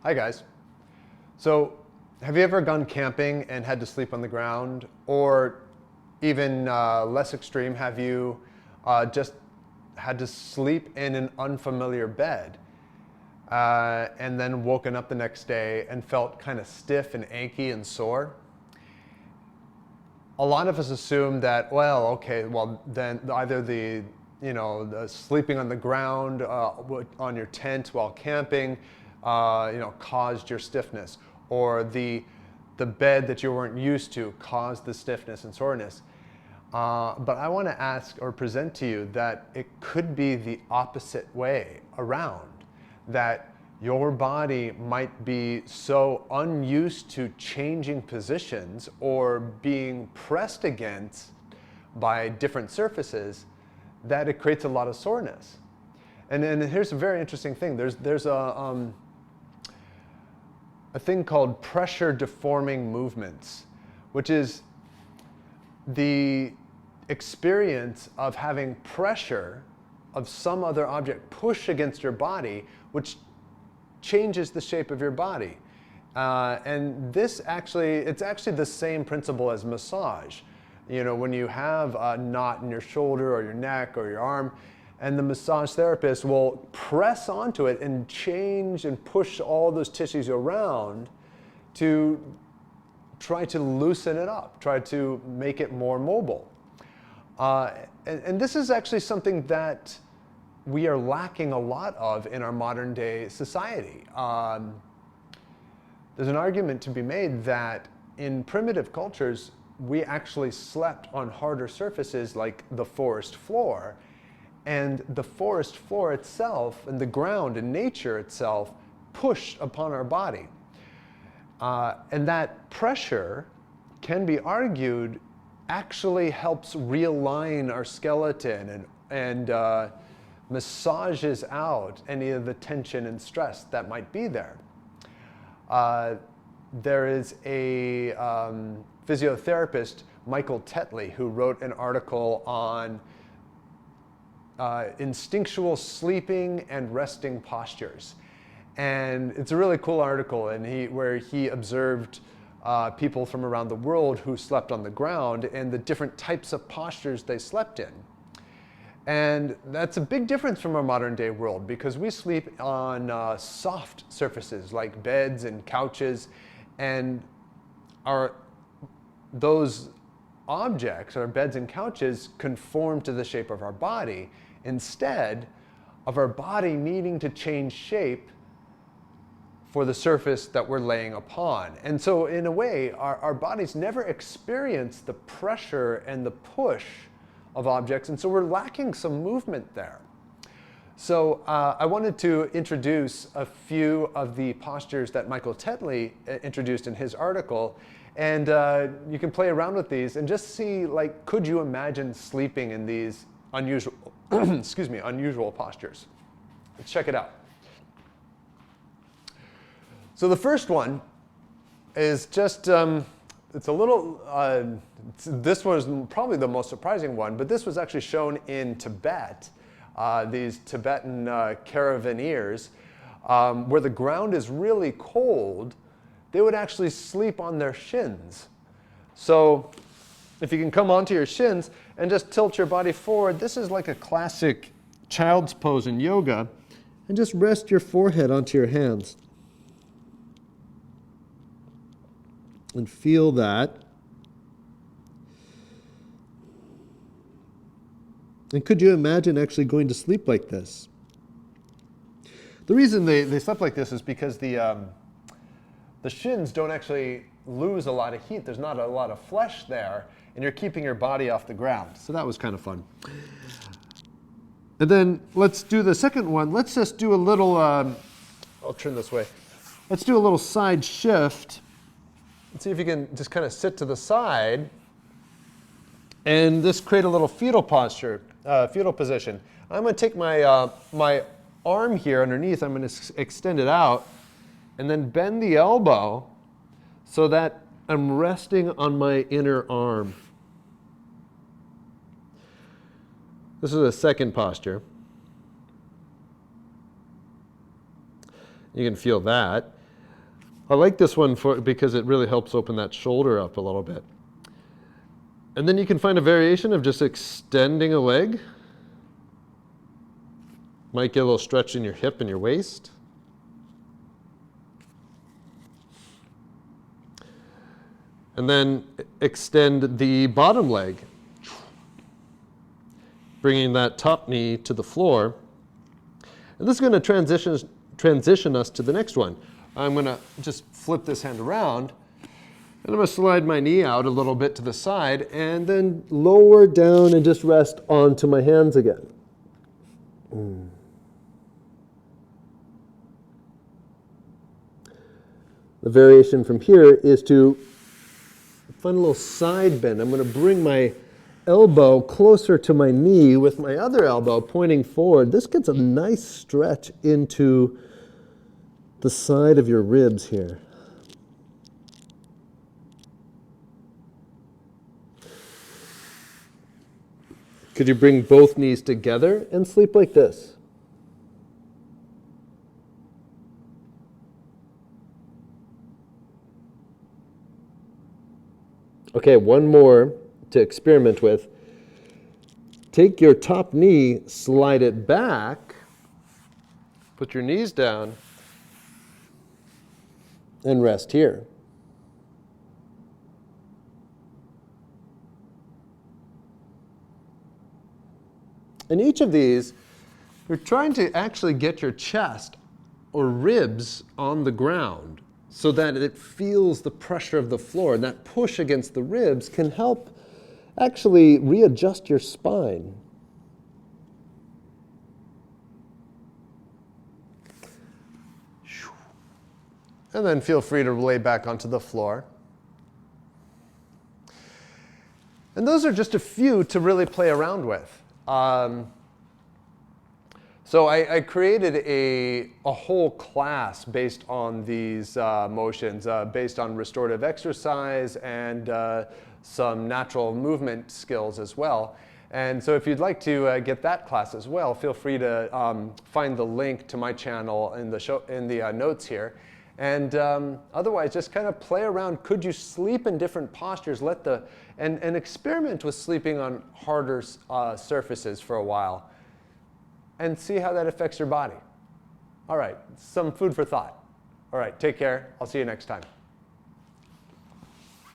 Hi guys. So have you ever gone camping and had to sleep on the ground? Or even less extreme, have you just had to sleep in an unfamiliar bed and then woken up the next day and felt kind of stiff and achy and sore? A lot of us assume that, then either the sleeping on the ground on your tent while camping, caused your stiffness, or the bed that you weren't used to caused the stiffness and soreness. But I want to ask or present to you that it could be the opposite way around, that your body might be so unused to changing positions or being pressed against by different surfaces that it creates a lot of soreness. And then here's a very interesting thing. There's a thing called pressure deforming movements, which is the experience of having pressure of some other object push against your body, which changes the shape of your body. And it's actually the same principle as massage. You know, when you have a knot in your shoulder or your neck or your arm, and the massage therapist will press onto it and change and push all those tissues around to try to loosen it up, try to make it more mobile. And this is actually something that we are lacking a lot of in our modern day society. There's an argument to be made that in primitive cultures, we actually slept on harder surfaces like the forest floor. And the forest floor itself and the ground and nature itself pushed upon our body. And that pressure can be argued actually helps realign our skeleton and massages out any of the tension and stress that might be there. There is a physiotherapist, Michael Tetley, who wrote an article on instinctual sleeping and resting postures. And it's a really cool article, and where he observed people from around the world who slept on the ground and the different types of postures they slept in. And that's a big difference from our modern day world, because we sleep on soft surfaces like beds and couches, and those objects, our beds and couches, conform to the shape of our body, instead of our body needing to change shape for the surface that we're laying upon. And so in a way, our bodies never experience the pressure and the push of objects, and so we're lacking some movement there. So I wanted to introduce a few of the postures that Michael Tetley introduced in his article, and you can play around with these and just see, like, could you imagine sleeping in these unusual, unusual postures? Let's check it out. So the first one is just, it's a little, this was probably the most surprising one, but this was actually shown in Tibet, these Tibetan caravaneers, where the ground is really cold. They would actually sleep on their shins. So if you can come onto your shins and just tilt your body forward, this is like a classic child's pose in yoga, and just rest your forehead onto your hands. And feel that. And could you imagine actually going to sleep like this? The reason they slept like this is because the shins don't actually lose a lot of heat. There's not a lot of flesh there, and you're keeping your body off the ground. So that was kind of fun. And then let's do the second one. Let's just do a little, I'll turn this way. Let's do a little side shift. Let's see if you can just kind of sit to the side and just create a little fetal posture, fetal position. I'm going to take my my arm here underneath. I'm going to extend it out and then bend the elbow so that I'm resting on my inner arm. This is a second posture. You can feel that. I like this one because it really helps open that shoulder up a little bit. And then you can find a variation of just extending a leg. Might get a little stretch in your hip and your waist. And then extend the bottom leg, bringing that top knee to the floor. And this is going to transition us to the next one. I'm going to just flip this hand around, and I'm going to slide my knee out a little bit to the side, and then lower down and just rest onto my hands again. The variation from here is to find a little side bend. I'm going to bring my elbow closer to my knee with my other elbow pointing forward. This gets a nice stretch into the side of your ribs here. Could you bring both knees together and sleep like this? Okay, one more to experiment with. Take your top knee, slide it back, put your knees down, and rest here. In each of these, you're trying to actually get your chest or ribs on the ground so that it feels the pressure of the floor. And that push against the ribs can help actually readjust your spine. And then feel free to lay back onto the floor. And those are just a few to really play around with. So I created a whole class based on these motions, based on restorative exercise and some natural movement skills as well. And so if you'd like to get that class as well, feel free to find the link to my channel in the notes here. And otherwise, just kind of play around. Could you sleep in different postures? And experiment with sleeping on harder surfaces for a while and see how that affects your body. All right, some food for thought. All right, take care. I'll see you next time.